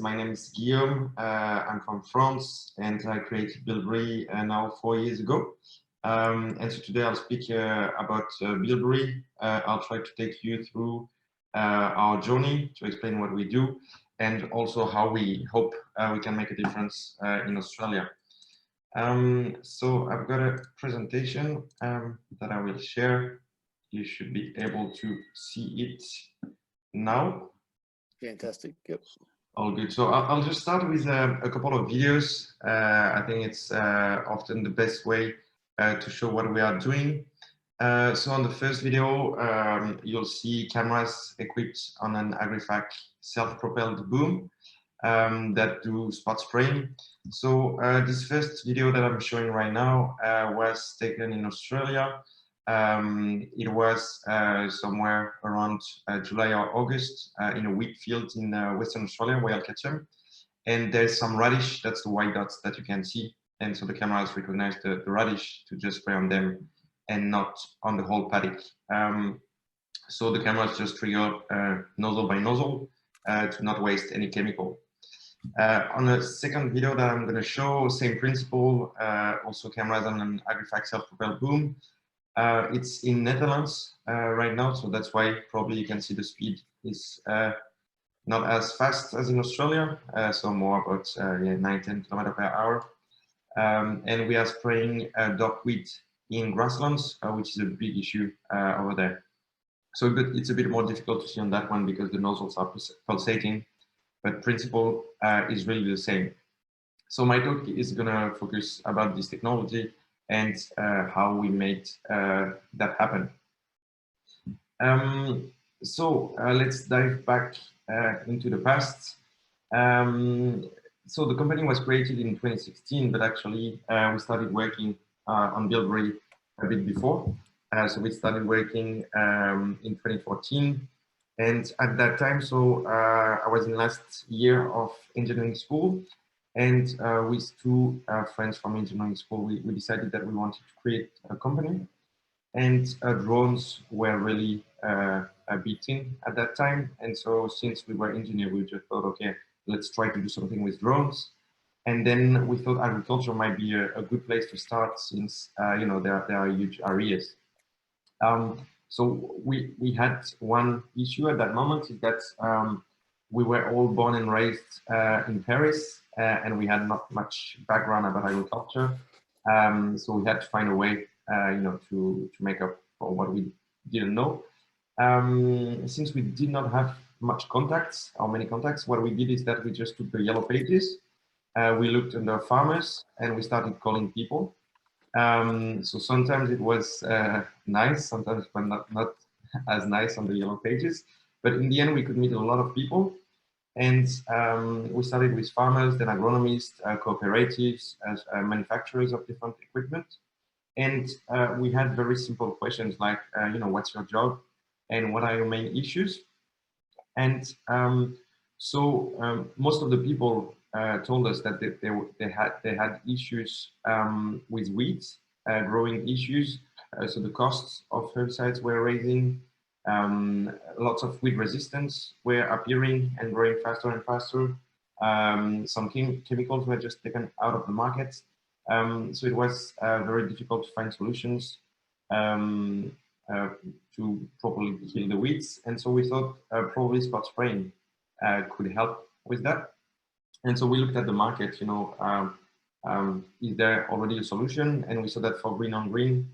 My name is Guillaume. I'm from France, and I created Bilberry now 4 years ago. And so today I'll speak about Bilberry. I'll try to take you through our journey to explain what we do, and also how we hope we can make a difference in Australia. So I've got a presentation that I will share. You should be able to see it now. Fantastic. Yep. All good. So I'll just start with a couple of videos. I think it's often the best way to show what we are doing. So on the first video, you'll see cameras equipped on an AgriFac self-propelled boom that do spot spraying. So this first video that I'm showing right now was taken in Australia. It was somewhere around July or August in a wheat field in Western Australia where I'll catch them. And there's some radish, that's the white dots that you can see. And so the cameras recognize the radish to just spray on them and not on the whole paddock. So the cameras just trigger nozzle by nozzle to not waste any chemical. On the second video that I'm going to show, same principle, also cameras on an AgriFac self-propelled boom. It's in Netherlands right now, so that's why probably you can see the speed is not as fast as in Australia, so more about 9-10 km per hour. And we are spraying dog wheat in grasslands, which is a big issue over there. So it's a bit more difficult to see on that one because the nozzles are pulsating, but principle is really the same. So my talk is going to focus about this technology and how we made that happen. So let's dive back into the past. So the company was created in 2016, but actually we started working on Bilberry a bit before. So we started working in 2014. And at that time, so I was in last year of engineering school. And with two friends from engineering school, we decided that we wanted to create a company. And drones were really a big thing at that time. And so since we were engineers, we just thought, okay, let's try to do something with drones. And then we thought agriculture might be a good place to start since, you know, there are huge areas. So we had one issue at that moment is that we were all born and raised in Paris. And we had not much background about agriculture, so we had to find a way, you know, to make up for what we didn't know. Since we did not have much contacts or many contacts, what we did is that we just took the yellow pages, we looked under farmers, and we started calling people. So sometimes it was nice, sometimes it was not as nice on the yellow pages, but in the end we could meet a lot of people. And we started with farmers, then agronomists, cooperatives, as manufacturers of different equipment. And we had very simple questions like, you know, what's your job and what are your main issues? And most of the people told us that they had issues with weeds, growing issues. So the costs of herbicides were rising. Lots of weed resistance were appearing and growing faster and faster. Some chemicals were just taken out of the market. So it was very difficult to find solutions to properly kill the weeds. And so we thought probably spot spraying could help with that. And so we looked at the market, you know, is there already a solution? And we saw that for green on green,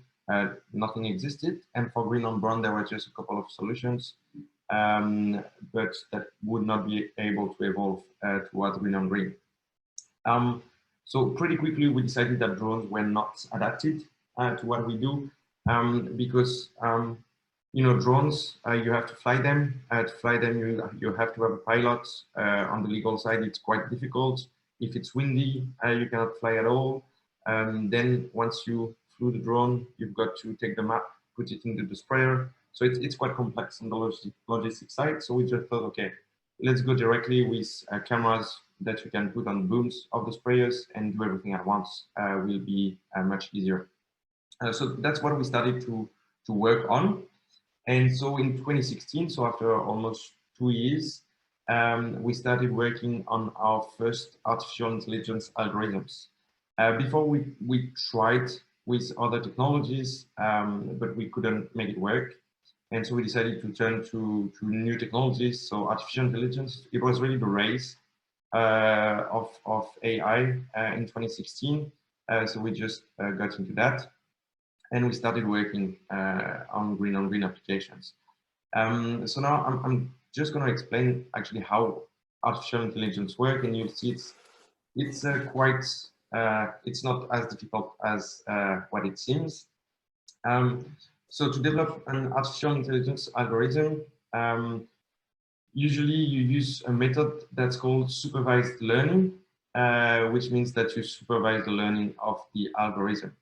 nothing existed, and for green on brown there were just a couple of solutions, but that would not be able to evolve towards green on green. So pretty quickly we decided that drones were not adapted to what we do, because you know, drones, you have to fly them. To fly them, you have to have a pilot. On the legal side, it's quite difficult. If it's windy, you cannot fly at all. Then once you flew the drone, you've got to take the map, put it into the sprayer. So it's quite complex on the logistic side. So we just thought, okay, let's go directly with cameras that you can put on the booms of the sprayers and do everything at once. Will be much easier. So that's what we started to work on. And so in 2016, so after almost 2 years, we started working on our first artificial intelligence algorithms. Before we tried with other technologies, but we couldn't make it work. And so we decided to turn to new technologies. So artificial intelligence, it was really the race of AI in 2016. So we just got into that. And we started working on green applications. So now I'm just going to explain actually how artificial intelligence works, and you'll see it's quite it's not as difficult as what it seems. So to develop an artificial intelligence algorithm, usually you use a method that's called supervised learning, which means that you supervise the learning of the algorithm.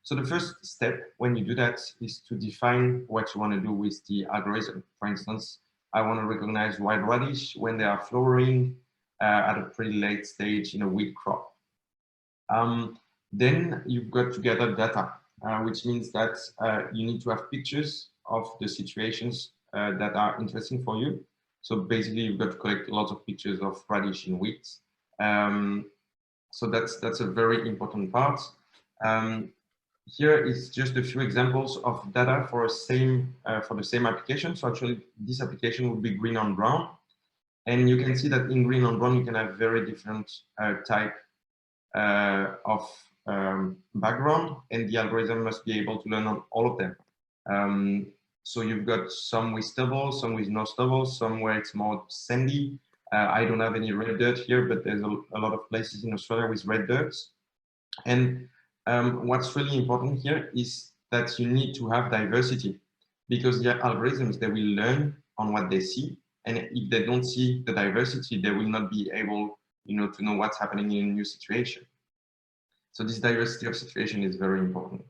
So the first step when you do that is to define what you want to do with the algorithm. For instance, I want to recognize wild radish when they are flowering at a pretty late stage in a wheat crop. Then you've got to gather data, which means that you need to have pictures of the situations that are interesting for you. So basically, you've got to collect lots of pictures of radish in wheat. So that's a very important part. Here is just a few examples of data for the same application. So actually, this application would be green on brown, and you can see that in green on brown you can have very different type of background, and the algorithm must be able to learn on all of them. So you've got some with stubble, some with no stubble, some where it's more sandy. I don't have any red dirt here, but there's a lot of places in Australia with red dirt. And what's really important here is that you need to have diversity, because the algorithms, they will learn on what they see. And if they don't see the diversity, they will not be able, to know what's happening in a new situation. So this diversity of situation is very important.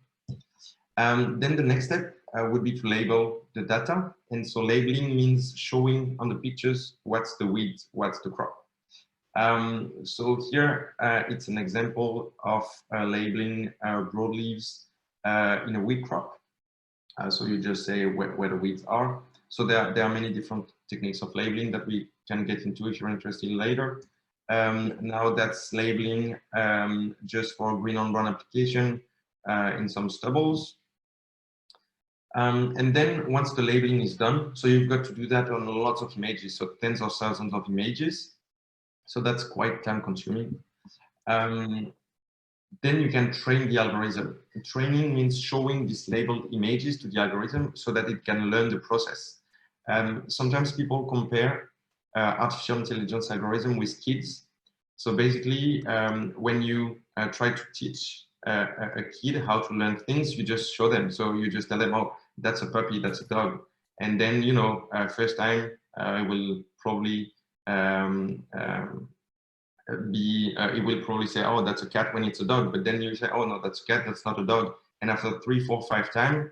Then the next step would be to label the data. And so labeling means showing on the pictures what's the weed, what's the crop. So here it's an example of labeling broadleaves in a wheat crop. So you just say where the weeds are. So there are many different techniques of labeling that we can get into if you're interested later. Now that's labeling just for green on brown application in some stubbles. And then once the labeling is done, so you've got to do that on lots of images, so tens of thousands of images. So that's quite time consuming. Then you can train the algorithm. Training means showing these labeled images to the algorithm so that it can learn the process. Sometimes people compare artificial intelligence algorithm with kids. So basically, when you try to teach a kid how to learn things, you just show them. So you just tell them, oh, that's a puppy, that's a dog. And then, first time it will probably it will probably say, oh, that's a cat when it's a dog. But then you say, oh, no, that's a cat, that's not a dog. And after 3, 4, 5 times,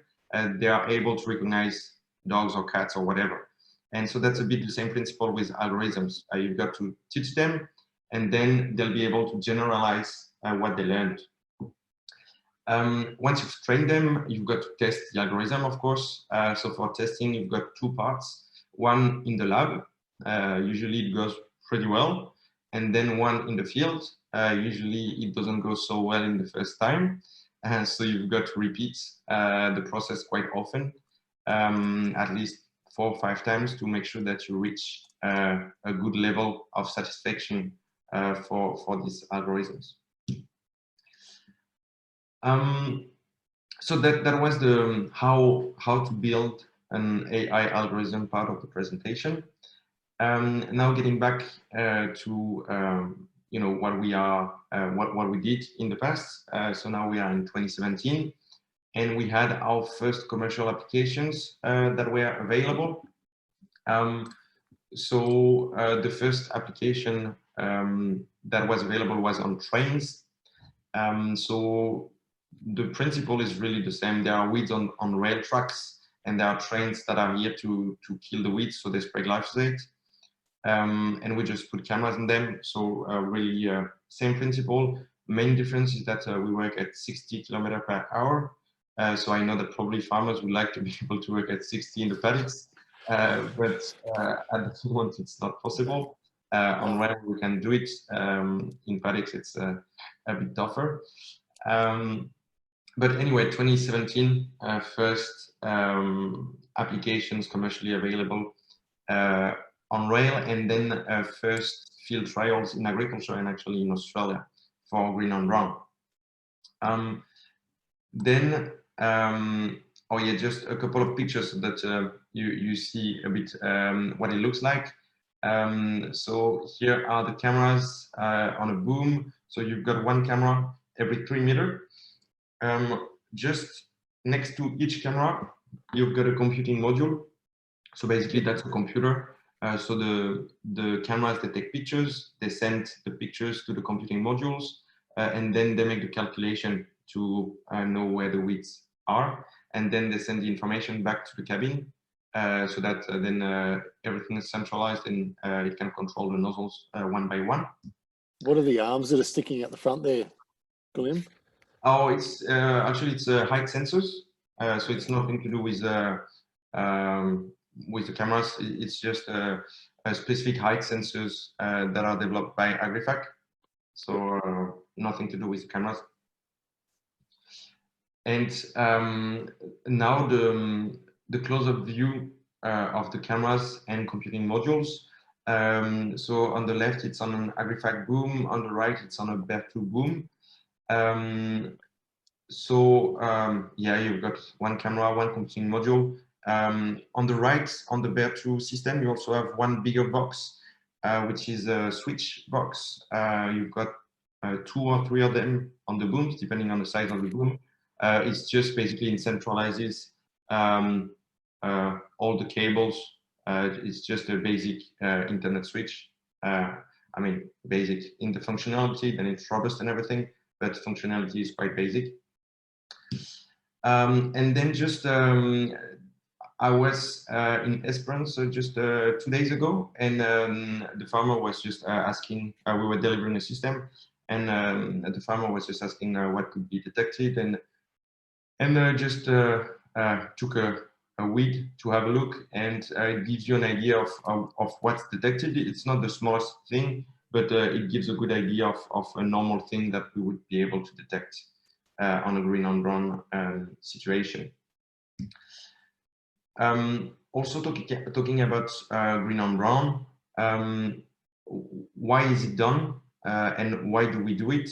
they are able to recognize dogs or cats or whatever. And so that's a bit the same principle with algorithms. You've got to teach them, and then they'll be able to generalize what they learned. Once you've trained them, you've got to test the algorithm, of course. So for testing, you've got 2 parts. One in the lab, usually it goes pretty well. And then one in the field, usually it doesn't go so well in the first time. So you've got to repeat the process quite often, at least 4 or 5 times to make sure that you reach a good level of satisfaction for these algorithms. So that was the how to build an AI algorithm part of the presentation. Now getting back to what we did in the past. So now we are in 2017, and we had our first commercial applications that were available. So the first application that was available was on trains. So the principle is really the same. There are weeds on rail tracks, and there are trains that are here to kill the weeds, so they spray glyphosate. And we just put cameras in them. So really same principle. Main difference is that we work at 60 kilometers per hour. So I know that probably farmers would like to be able to work at 60 in the paddocks. but at the moment it's not possible. On rail we can do it. In paddocks it's a bit tougher. But anyway, 2017, first applications commercially available on rail, and then first field trials in agriculture and actually in Australia for green on brown. Oh yeah, just a couple of pictures so that you see a bit what it looks like. So here are the cameras on a boom. So you've got one camera every 3 meters. Just next to each camera, you've got a computing module. So basically that's a computer. So the cameras, they take pictures, they send the pictures to the computing modules, and then they make the calculation to know where the weeds are. And then they send the information back to the cabin so that then everything is centralized and it can control the nozzles one by one. What are the arms that are sticking out the front there, Glenn? Oh, it's actually it's height sensors. So it's nothing to do with the cameras. It's just a specific height sensors that are developed by AgriFac. So nothing to do with the cameras. And now the close-up view of the cameras and computing modules. So on the left, it's on an AgriFac boom. On the right, it's on a Bear2 boom. Yeah, you've got one camera, one computing module. On the right, on the Bear2 system, you also have one bigger box, which is a switch box. You've got 2 or 3 of them on the booms, depending on the size of the boom. It's just basically it centralizes all the cables. It's just a basic internet switch. I mean, basic in the functionality, then it's robust and everything, but functionality is quite basic. And then just I was in Esperance just 2 days ago, and the farmer was just asking. We were delivering a system, and the farmer was just asking what could be detected, and just took a week to have a look, and it gives you an idea of what's detected. It's not the smallest thing, but it gives a good idea of a normal thing that we would be able to detect on a green on brown situation. Also talking about green on brown, why is it done and why do we do it?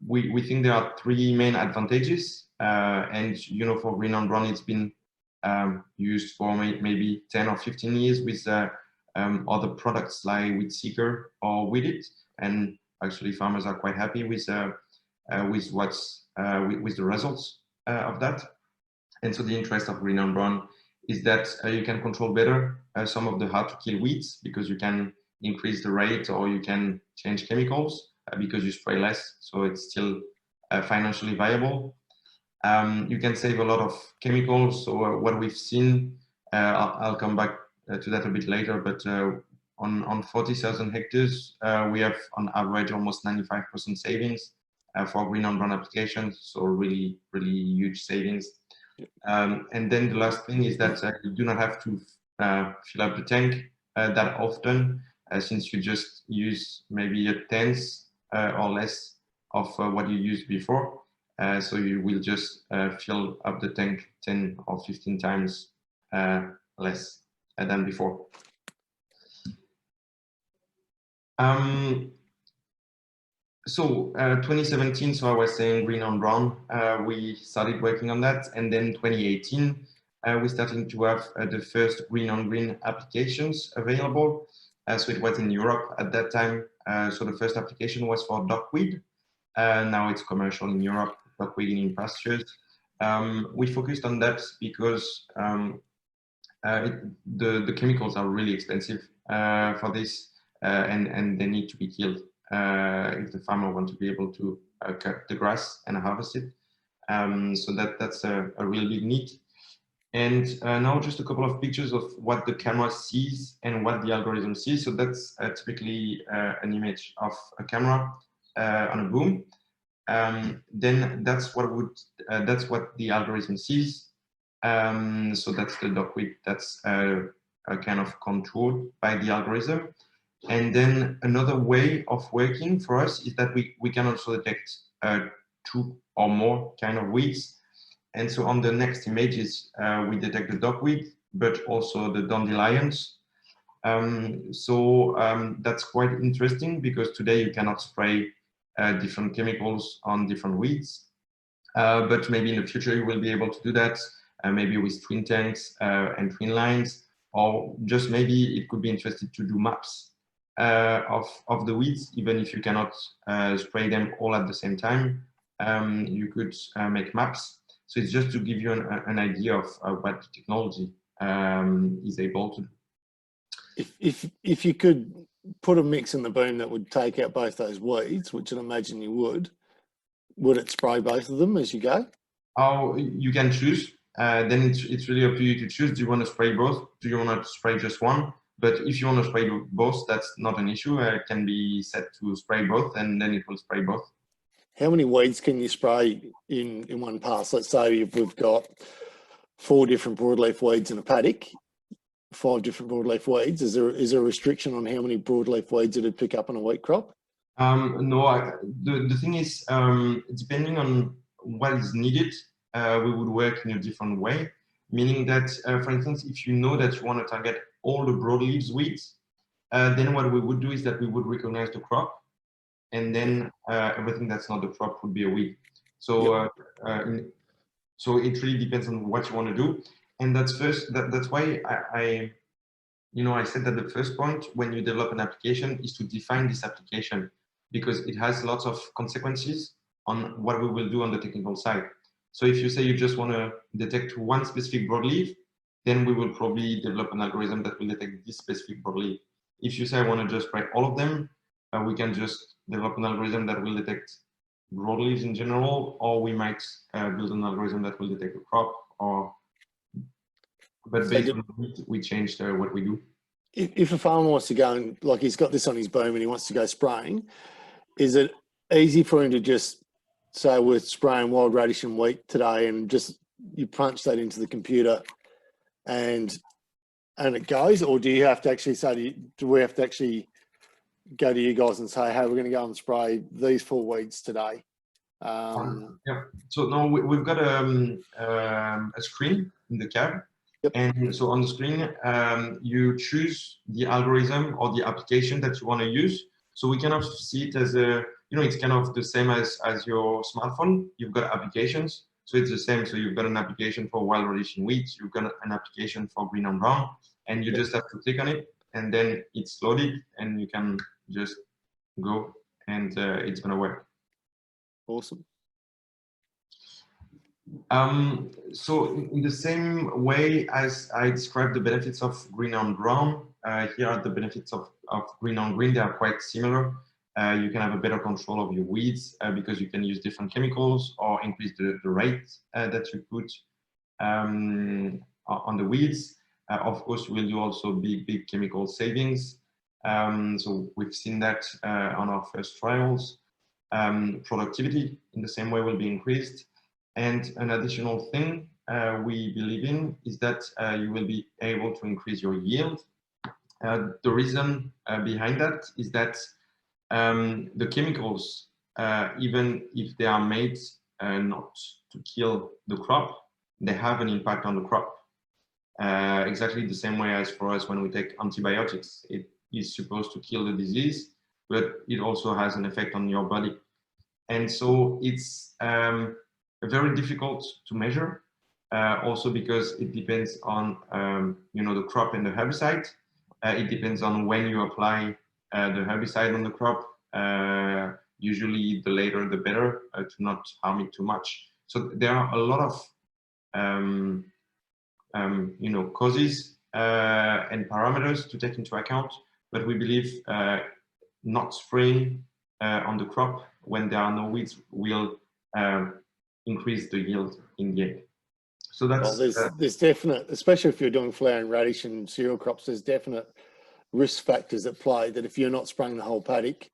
We think there are 3 main advantages, and you know, for green on brown, it's been used for maybe 10 or 15 years with other products like Weed Seeker or Weed It, and actually farmers are quite happy with the results of that. And so the interest of green on brown is that you can control better some of the hard to kill weeds, because you can increase the rate or you can change chemicals because you spray less, so it's still financially viable. You can save a lot of chemicals. So what we've seen, I'll come back to that a bit later, but on 40,000 hectares, we have on average almost 95% savings for green on brown applications, so really, really huge savings. And then the last thing is that you do not have to fill up the tank that often, since you just use maybe a tenth or less of what you used before. So you will just fill up the tank 10 or 15 times less than before. So 2017, so I was saying green on brown, we started working on that, and then 2018, we started to have the first green on green applications available. So it was in Europe at that time. So the first application was for duckweed. Now it's commercial in Europe, duckweed in pastures. We focused on that because the chemicals are really expensive for this, and they need to be killed if the farmer wants to be able to cut the grass and harvest it. So that's a real big need. And now just a couple of pictures of what the camera sees and what the algorithm sees. So that's typically an image of a camera on a boom. Then that's what the algorithm sees. So that's the dock width that's kind of contoured by the algorithm. And then another way of working for us is that we can also detect 2 or more kind of widths. And so on the next images, we detect the dock width, but also the dandelions. That's quite interesting because today you cannot spray different chemicals on different weeds, but maybe in the future you will be able to do that, maybe with twin tanks and twin lines, or just maybe it could be interesting to do maps of the weeds, even if you cannot spray them all at the same time. You could make maps. So it's just to give you an idea of what the technology is able to do. If you could put a mix in the boom that would take out both those weeds, which I imagine you would it spray both of them as you go? Oh, you can choose. Then it's really up to you to choose. Do you want to spray both? Do you want to spray just one? But if you want to spray both, that's not an issue. It can be set to spray both, and then it will spray both. How many weeds can you spray in one pass? Let's say we've got 4 different broadleaf weeds in a paddock, 5 different broadleaf weeds. Is there a restriction on how many broadleaf weeds it'd pick up on a wheat crop? No, the thing is, depending on what is needed, we would work in a different way. Meaning that, for instance, if you know that you want to target all the broadleaves weeds, then what we would do is that we would recognize the crop, and then everything that's not the crop would be a weed. So, so it really depends on what you want to do, and that's why I said that the first point when you develop an application is to define this application, because it has lots of consequences on what we will do on the technical side. So if you say you just want to detect one specific broadleaf, then we will probably develop an algorithm that will detect this specific broadleaf. If you say I want to just spray all of them, we can just develop an algorithm that will detect broadleaves in general, or we might build an algorithm that will detect the crop, but based on it, we changed what we do. If a farmer wants to go and, like, he's got this on his boom and he wants to go spraying, is it easy for him to just say we're spraying wild radish and wheat today, and just you punch that into the computer and it goes? Or do you have to actually say, do we have to actually go to you guys and say, hey, we're going to go and spray these 4 weeds today? Yeah. So no, we've got a screen in the cab. Yep. And so on the screen, you choose the algorithm or the application that you want to use. So we kind of see it as it's kind of the same as your smartphone. You've got applications, so it's the same. So you've got an application for wild radish and wheat. You've got an application for green and brown, and you just have to click on it, and then it's loaded, and you can just go, and it's going to work. Awesome. So in the same way as I described the benefits of green on brown, here are the benefits of green on green. They are quite similar. You can have a better control of your weeds because you can use different chemicals or increase the rate that you put on the weeds. Of course, you will do also big chemical savings. So we've seen that on our first trials. Productivity in the same way will be increased. And an additional thing we believe in is that you will be able to increase your yield. The reason behind that is that the chemicals, even if they are made not to kill the crop, they have an impact on the crop. Exactly the same way as for us when we take antibiotics. It is supposed to kill the disease, but it also has an effect on your body. And so it's very difficult to measure, also because it depends on the crop and the herbicide. It depends on when you apply the herbicide on the crop. Usually the later the better, to not harm it too much. So there are a lot of causes and parameters to take into account, but we believe not spraying on the crop when there are no weeds will increase the yield in the end. So that's there's definite, especially if you're doing flowering radish and cereal crops, there's definite risk factors at play that if you're not spraying the whole paddock,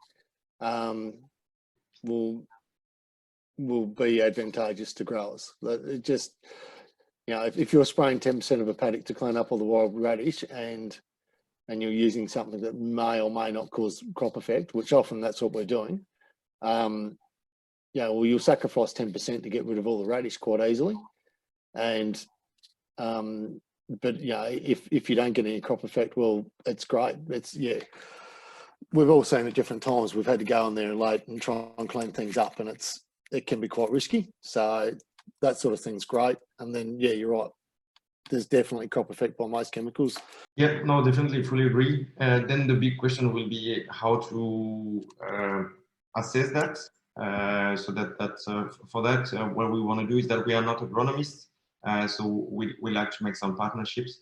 will be advantageous to growers. It just, you know, if you're spraying 10% of a paddock to clean up all the wild radish and you're using something that may or may not cause crop effect, which often that's what we're doing, yeah, well, you'll sacrifice 10% to get rid of all the radish quite easily. And, but yeah, if you don't get any crop effect, well, it's great. It's, yeah, we've all seen at different times, we've had to go in there late and try and clean things up, and it can be quite risky. So that sort of thing's great. And then, yeah, you're right. There's definitely crop effect by most chemicals. Yeah, no, definitely fully agree. Then the big question will be how to assess that. So for that, what we want to do is that we are not agronomists. So we like to make some partnerships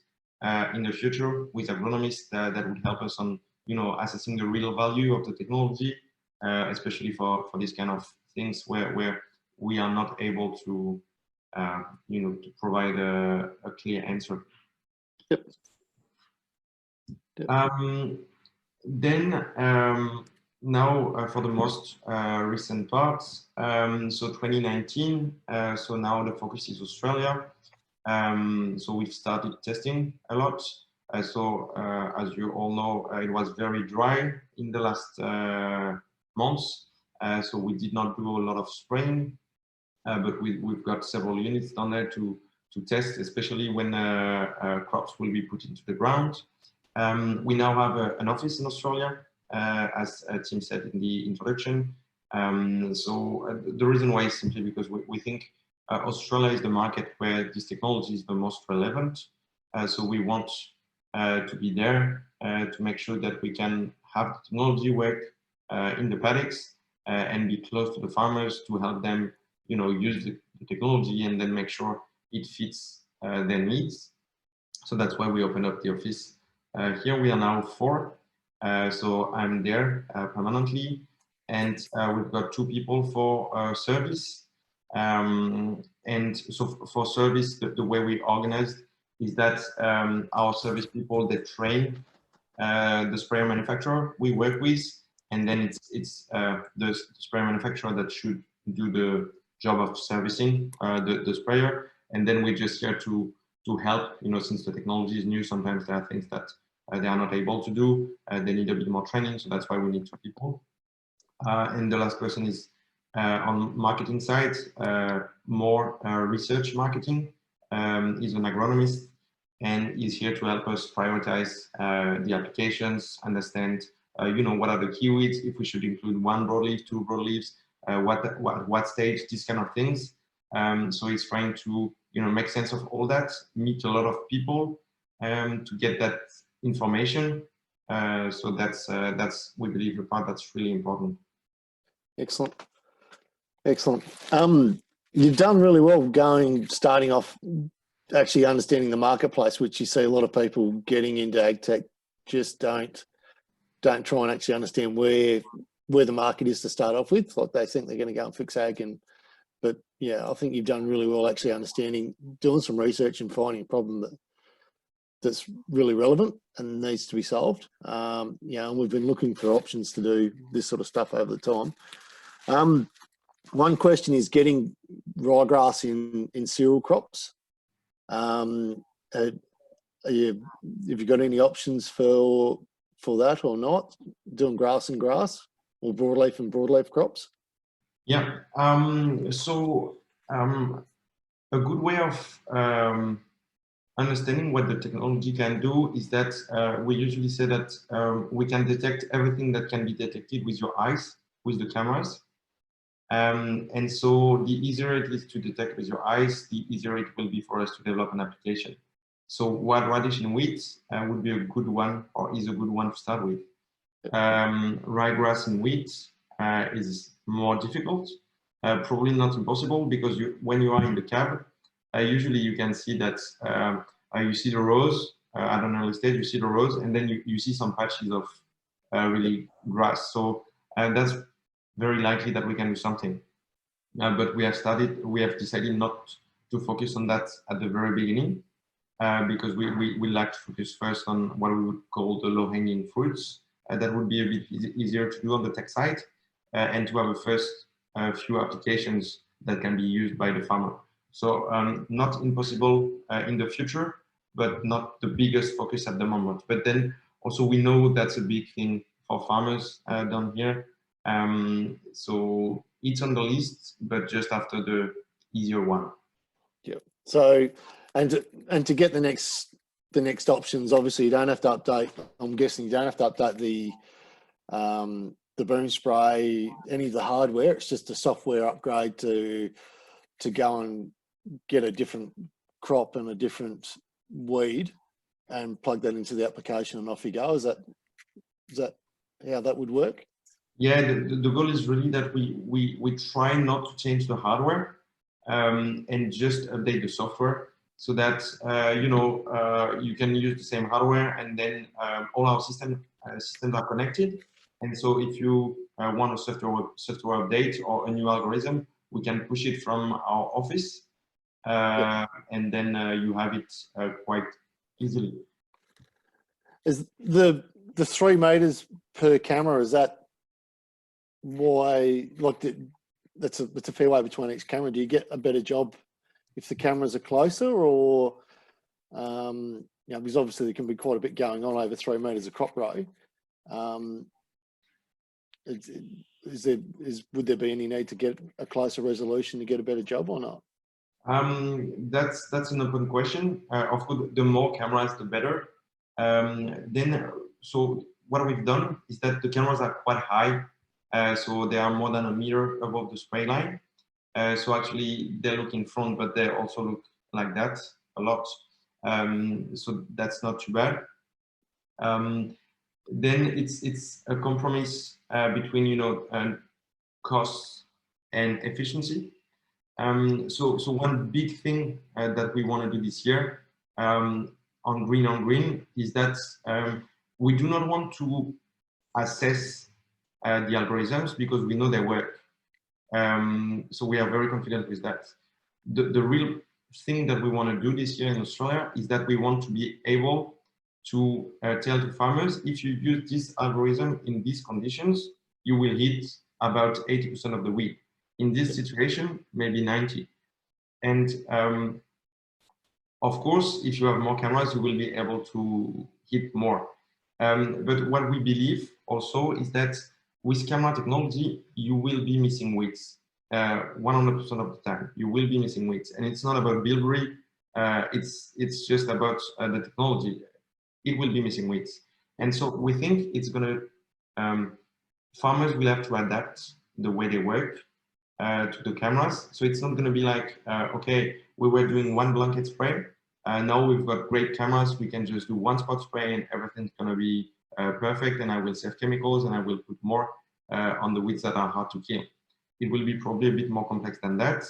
in the future with agronomists that would help us on, you know, assessing the real value of the technology, especially for this kind of things where we are not able to, you know, to provide a clear answer. Yep. Then now for the most recent parts, so 2019, so now the focus is Australia. So we've started testing a lot. So as you all know, it was very dry in the last months. So we did not do a lot of spraying, but we've got several units down there to test, especially when crops will be put into the ground. We now have an office in Australia, as Tim said in the introduction. So the reason why is simply because we think Australia is the market where this technology is the most relevant. So we want to be there to make sure that we can have the technology work in the paddocks and be close to the farmers to help them, you know, use the technology and then make sure it fits their needs. So that's why we opened up the office. Here we are now 4, so I'm there permanently, and we've got 2 people for service. And so for service, the way we organized is that our service people, they train the sprayer manufacturer we work with, and then it's the sprayer manufacturer that should do the job of servicing the sprayer, and then we're just here to help, you know, since the technology is new, sometimes there are things that they are not able to do. They need a bit more training, so that's why we need 2 people. And the last question is on marketing side, more research marketing. He's an agronomist and is here to help us prioritize the applications, understand, you know, what are the keywords, if we should include 1 broadleaf, 2 broadleaves, what stage, these kind of things. So he's trying to, you know, make sense of all that, meet a lot of people to get that information. So that's we believe the part that's really important. Excellent. Excellent. You've done really well starting off, actually understanding the marketplace, which you see a lot of people getting into ag tech just don't try and actually understand where the market is to start off with. Like they think they're going to go and fix ag, but yeah, I think you've done really well actually understanding, doing some research and finding a problem that's really relevant and needs to be solved. Yeah, and we've been looking for options to do this sort of stuff over the time. One question is getting ryegrass in cereal crops. Have you got any options for that or not? Doing grass and grass or broadleaf and broadleaf crops? Yeah. So a good way of understanding what the technology can do is that we usually say that we can detect everything that can be detected with your eyes, with the cameras. And so the easier it is to detect with your eyes, the easier it will be for us to develop an application. So wild radish in wheat would be a good one, or is a good one to start with. Rye grass in wheat is more difficult, probably not impossible, because when you are in the cab, usually you can see that you see the rows at an early stage, you see the rows, and then you see some patches of really grass. So that's very likely that we can do something. But we have decided not to focus on that at the very beginning, because we like to focus first on what we would call the low-hanging fruits. That would be a bit easier to do on the tech side, and to have a first few applications that can be used by the farmer. So not impossible in the future, but not the biggest focus at the moment. But then also we know that's a big thing for farmers down here. So it's on the list, but just after the easier one. Yeah. So, and to get the next options, obviously you don't have to update. I'm guessing you don't have to update the boom spray, any of the hardware. It's just a software upgrade to go and get a different crop and a different weed and plug that into the application and off you go. Is that how that would work? Yeah, the goal is really that we try not to change the hardware and just update the software so that you can use the same hardware, and then all our systems are connected. And so if you want a software update or a new algorithm, we can push it from our office, and then you have it quite easily. Is the 3 meters per camera, is that why, like, that's a fair way between each camera? Do you get a better job if the cameras are closer, or because obviously there can be quite a bit going on over 3 meters of crop row. Would there be any need to get a closer resolution to get a better job or not? That's an open question. Of course, the more cameras, the better. So what we've done is that the cameras are quite high, so they are more than a meter above the spray line. So actually, they look in front, but they also look like that a lot. So that's not too bad. Then it's a compromise between costs and efficiency. So one big thing that we want to do this year on green is that we do not want to assess the algorithms because we know they work. So we are very confident with that. The real thing that we want to do this year in Australia is that we want to be able to tell to farmers, if you use this algorithm in these conditions, you will hit about 80% of the weed. In this situation, maybe 90. And of course, if you have more cameras, you will be able to hit more. But what we believe also is that with camera technology, you will be missing weeds. 100% of the time, you will be missing weeds. And it's not about bilberry, it's just about the technology. It will be missing weeds. And so we think it's going to, farmers will have to adapt the way they work to the cameras. So it's not going to be like, okay, we were doing one blanket spray. Now we've got great cameras. We can just do one spot spray and everything's going to be perfect. And I will save chemicals and I will put more on the weeds that are hard to kill. It will be probably a bit more complex than that.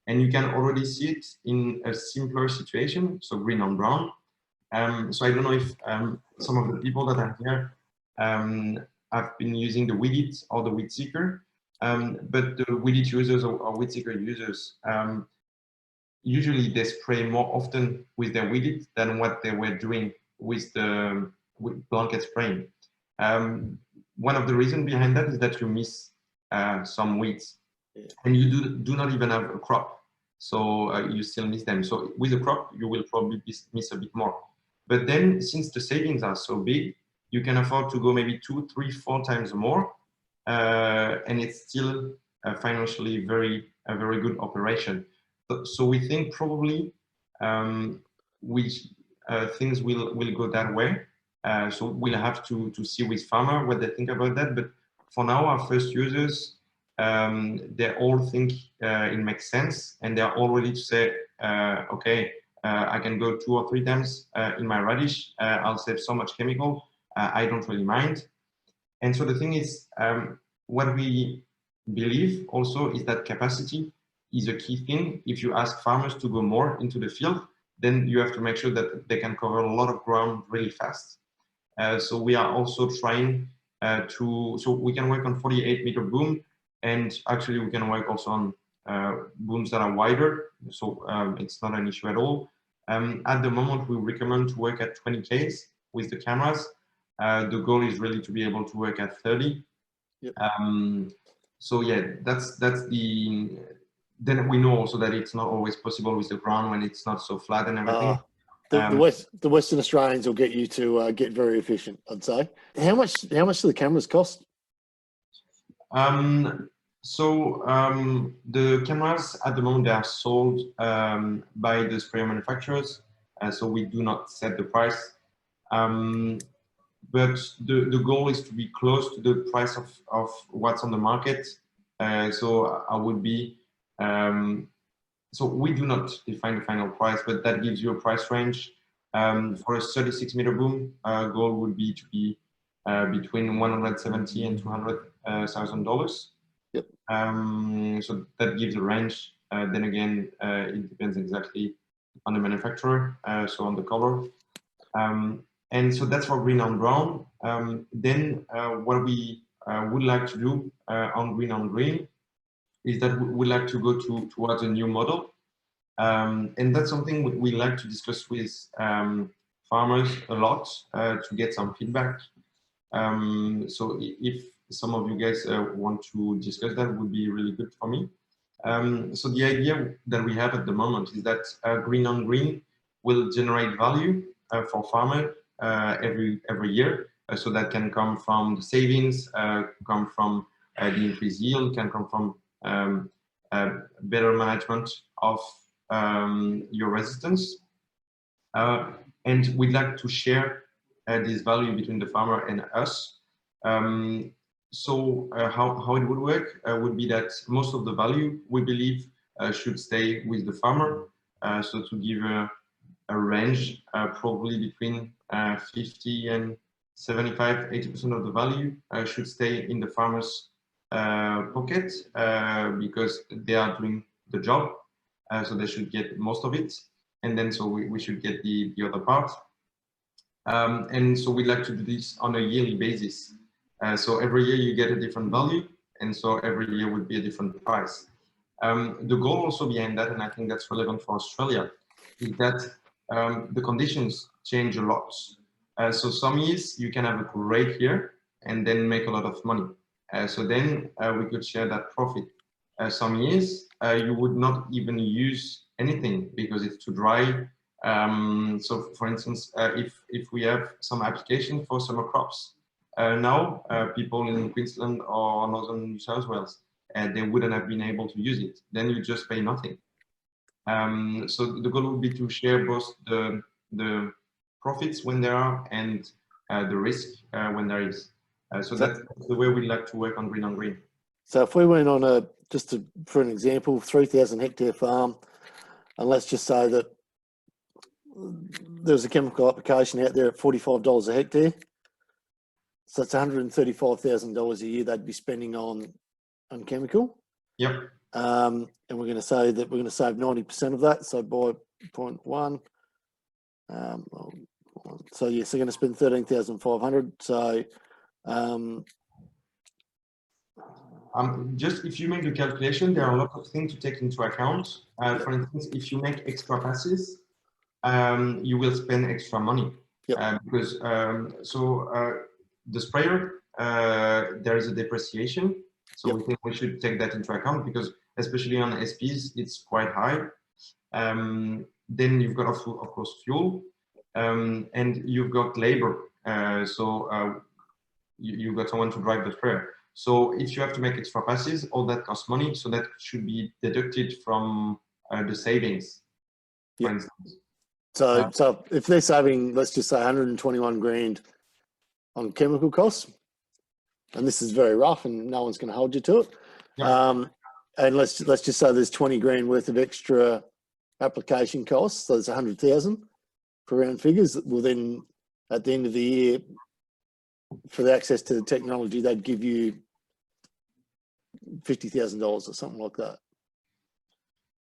And you can already see it in a simpler situation. So green on brown. So I don't know if some of the people that are here have been using the Weed It or the Weed Seeker. But the Weed It users or Weed Seeker users, usually they spray more often with their Weed It than what they were doing with the blanket spraying. One of the reasons behind that is that you miss some weeds, and you do not even have a crop, so you still miss them. So with a crop, you will probably miss a bit more. But then, since the savings are so big, you can afford to go maybe 2, 3, 4 times more, and it's still financially a very good operation. So we think probably things will go that way. So we'll have to see with farmer what they think about that. But for now, our first users, they all think it makes sense, and they are all ready to say, okay, I can go 2 or 3 times in my radish. I'll save so much chemical. I don't really mind. And so the thing is, what we believe also is that capacity is a key thing. If you ask farmers to go more into the field, then you have to make sure that they can cover a lot of ground really fast. So we are also trying so we can work on 48-meter boom, and actually we can work also on booms that are wider. So it's not an issue at all. At the moment, we recommend to work at 20 Ks with the cameras. The goal is really to be able to work at 30. Yep. So yeah, that's the then we know also that it's not always possible with the ground when it's not so flat and everything. The Western Australians will get you to get very efficient, I'd say. How much do the cameras cost? The cameras at the moment, they are sold by the sprayer manufacturers, so we do not set the price. But the goal is to be close to the price of what's on the market. So I would be, so we do not define the final price, but that gives you a price range. For a 36-meter boom, goal would be to be between $170,000 and $200,000. Yep. So that gives a range. Then again, it depends exactly on the manufacturer, so on the color. And so that's for green on brown. Then what we would like to do on green is that we'd like to go towards a new model. And that's something we like to discuss with farmers a lot to get some feedback. So if some of you guys want to discuss that, would be really good for me. So the idea that we have at the moment is that green on green will generate value for farmers every year. So that can come from the savings, come from the increased yield, can come from better management of your resistance. And we'd like to share this value between the farmer and us. So how it would work would be that most of the value, we believe, should stay with the farmer. So to give a range, probably between 50 and 75, 80% of the value should stay in the farmer's pocket because they are doing the job. So they should get most of it. And then so we should get the other part. And so we'd like to do this on a yearly basis. So every year you get a different value, and so every year would be a different price. The goal also behind that, and I think that's relevant for Australia, is that the conditions change a lot. So some years you can have a great year and then make a lot of money. So then we could share that profit. Some years you would not even use anything because it's too dry. So for instance, if we have some application for summer crops, now people in Queensland or Northern New South Wales, they wouldn't have been able to use it. Then you just pay nothing. So the goal would be to share both the profits when there are and the risk when there is. So that's the way we like to work on green on green. So if we went on for an example, 3,000 hectare farm, and let's just say that there's a chemical application out there at $45 a hectare. So it's $135,000 a year they'd be spending on chemical. Yep. And we're going to say that we're going to save 90% of that. So by 0.1, so yes, they're going to spend 13,500. So just if you make the calculation, there are a lot of things to take into account. For instance, if you make extra passes, you will spend extra money. Yep. Because the sprayer, there is a depreciation. So yep. We think we should take that into account because especially on SPs, it's quite high. Then you've got, of course, fuel, and you've got labor. You've got someone to drive the sprayer. So if you have to make extra passes, all that costs money. So that should be deducted from the savings, for yep. instance. So if they're saving, let's just say 121 grand on chemical costs, and this is very rough and no one's going to hold you to it. Yep. And let's just say there's 20 grand worth of extra application costs. So there's 100,000 for round figures. Well, then at the end of the year, for the access to the technology, they'd give you $50,000 or something like that.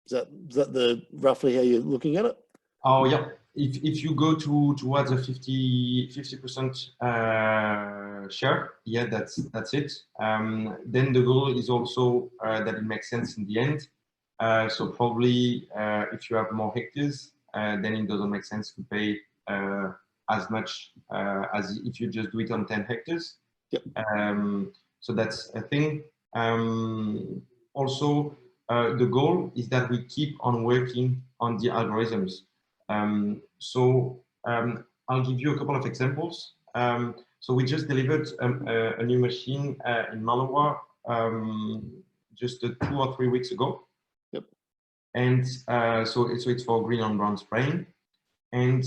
Is that roughly how you're looking at it? Oh yeah. If you go towards a 50% share, yeah, that's it. Then the goal is also that it makes sense in the end. So probably if you have more hectares, then it doesn't make sense to pay as much as if you just do it on 10 hectares. Yep. So that's a thing. Also, the goal is that we keep on working on the algorithms. I'll give you a couple of examples. So we just delivered a new machine in Malawar just 2 or 3 weeks ago. Yep. And so it's for green on brown spraying. And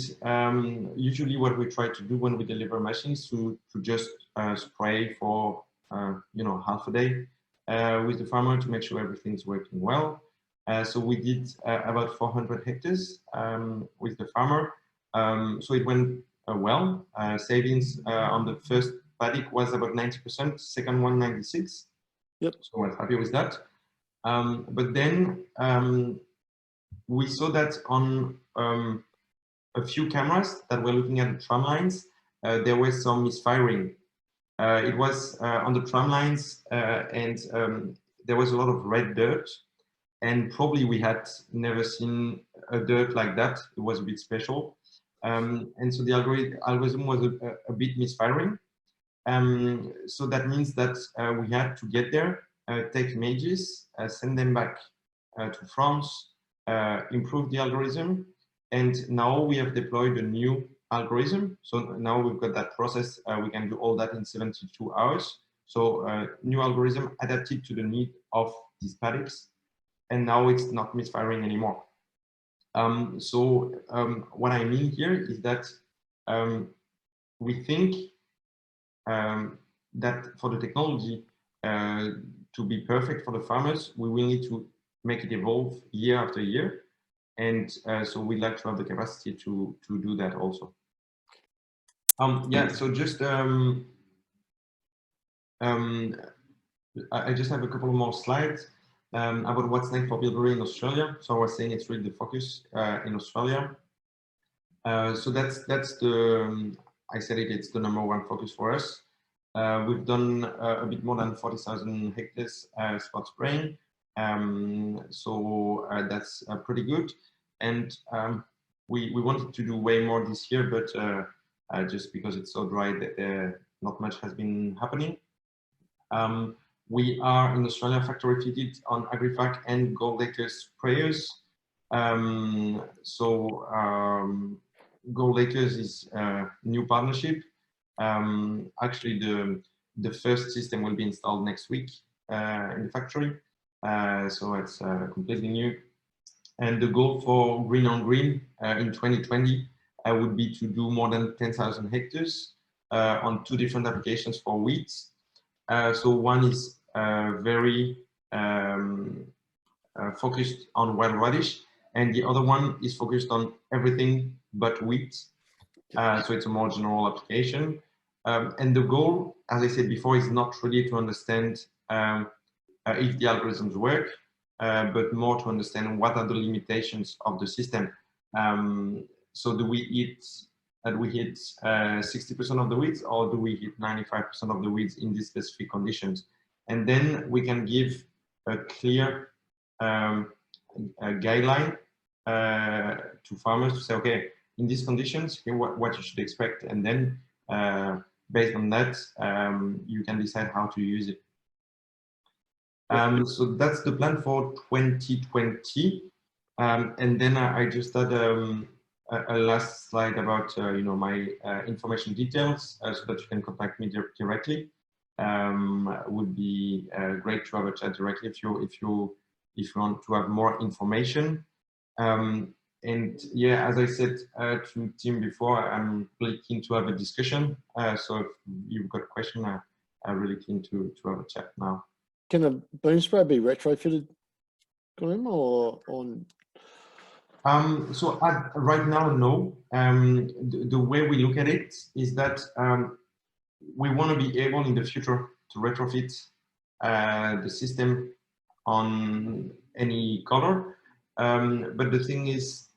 usually what we try to do when we deliver machines to just spray for half a day with the farmer to make sure everything's working well. So we did about 400 hectares with the farmer. So it went well. Savings on the first paddock was about 90%, second one 96. Yep. So we're happy with that. But then we saw that on a few cameras that were looking at the tram lines, there was some misfiring. It was on the tram lines and there was a lot of red dirt, and probably we had never seen a dirt like that. It was a bit special. And so the algorithm was a bit misfiring. So that means that we had to get there, take images, send them back to France, improve the algorithm. And now we have deployed a new algorithm. So now we've got that process. We can do all that in 72 hours. So new algorithm adapted to the need of these paddocks. And now it's not misfiring anymore. What I mean here is that we think that for the technology to be perfect for the farmers, we will need to make it evolve year after year. And so we'd like to have the capacity to do that also. Yeah, so just I just have a couple more slides about what's next for Bilberry in Australia. So I was saying it's really the focus in Australia. So that's the, I said it's the #1 focus for us. We've done a bit more than 40,000 hectares spot spraying. So that's pretty good. And we wanted to do way more this year, but just because it's so dry that not much has been happening. We are in Australia factory fitted on AgriFac and Gold Acres sprayers. Gold Acres is a new partnership. Actually, the first system will be installed next week in the factory. So it's completely new. And the goal for Green on Green in 2020 would be to do more than 10,000 hectares on 2 different applications for wheat. So one is very focused on wild radish, and the other one is focused on everything but wheat. So it's a more general application. And the goal, as I said before, is not really to understand if the algorithms work, but more to understand what are the limitations of the system. So do we hit 60% of the weeds, or do we hit 95% of the weeds in these specific conditions? And then we can give a clear guideline to farmers to say, okay, in these conditions, here what you should expect. And then based on that, you can decide how to use it. So that's the plan for 2020. And then I just had a last slide about my information details so that you can contact me directly. Would be great to have a chat directly if you want to have more information. And yeah, as I said to Tim before, I'm really keen to have a discussion. So if you've got a question, I'm really keen to have a chat now. Can a boom spray be retrofitted, Glenn, or on? So right now, no. The way we look at it is that we want to be able in the future to retrofit the system on any color. But the thing is,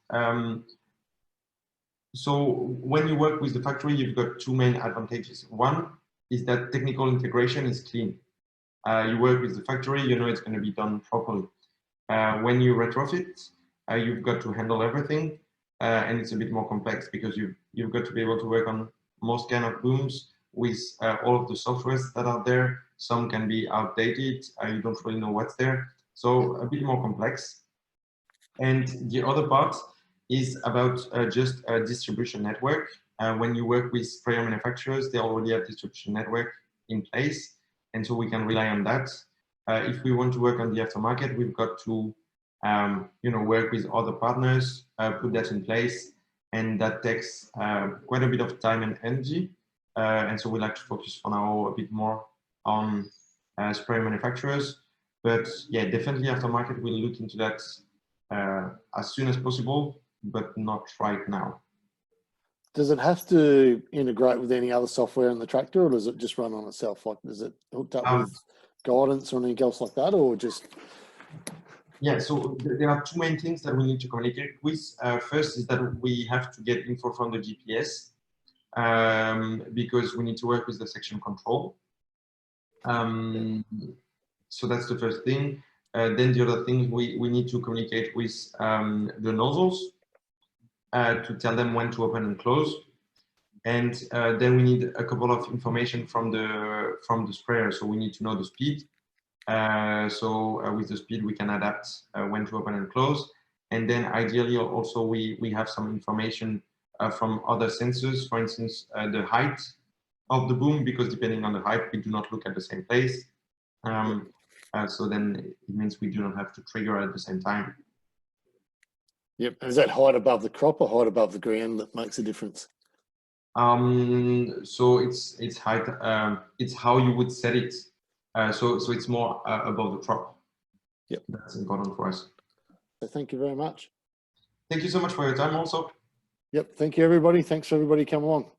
so when you work with the factory, you've got 2 main advantages. One is that technical integration is clean. You work with the factory, you know it's going to be done properly. When you retrofit, you've got to handle everything, and it's a bit more complex because you've got to be able to work on most kind of booms with all of the softwares that are there. Some can be outdated, you don't really know what's there. So a bit more complex. And the other part is about just a distribution network. When you work with sprayer manufacturers, they already have distribution network in place, and so we can rely on that. If we want to work on the aftermarket, we've got to work with other partners, put that in place, and that takes quite a bit of time and energy. And so we like to focus for now a bit more on sprayer manufacturers. But yeah, definitely aftermarket, we'll look into that as soon as possible, but not right now. Does it have to integrate with any other software in the tractor, or does it just run on itself? Like, is it hooked up with guidance or anything else like that, or just? Yeah, so there are two main things that we need to communicate with. First is that we have to get info from the GPS because we need to work with the section control. So that's the first thing. Then the other thing, we need to communicate with the nozzles to tell them when to open and close. And then we need a couple of information from the sprayer. So we need to know the speed. With the speed, we can adapt when to open and close. And then ideally also we have some information from other sensors, for instance, the height of the boom, because depending on the height, we do not look at the same place. So then it means we do not have to trigger at the same time. Yep. And is that height above the crop or height above the ground that makes a difference? So it's height. It's how you would set it. So it's more above the crop. Yep. That's important for us. So thank you very much. Thank you so much for your time also. Yep. Thank you, everybody. Thanks for everybody coming along.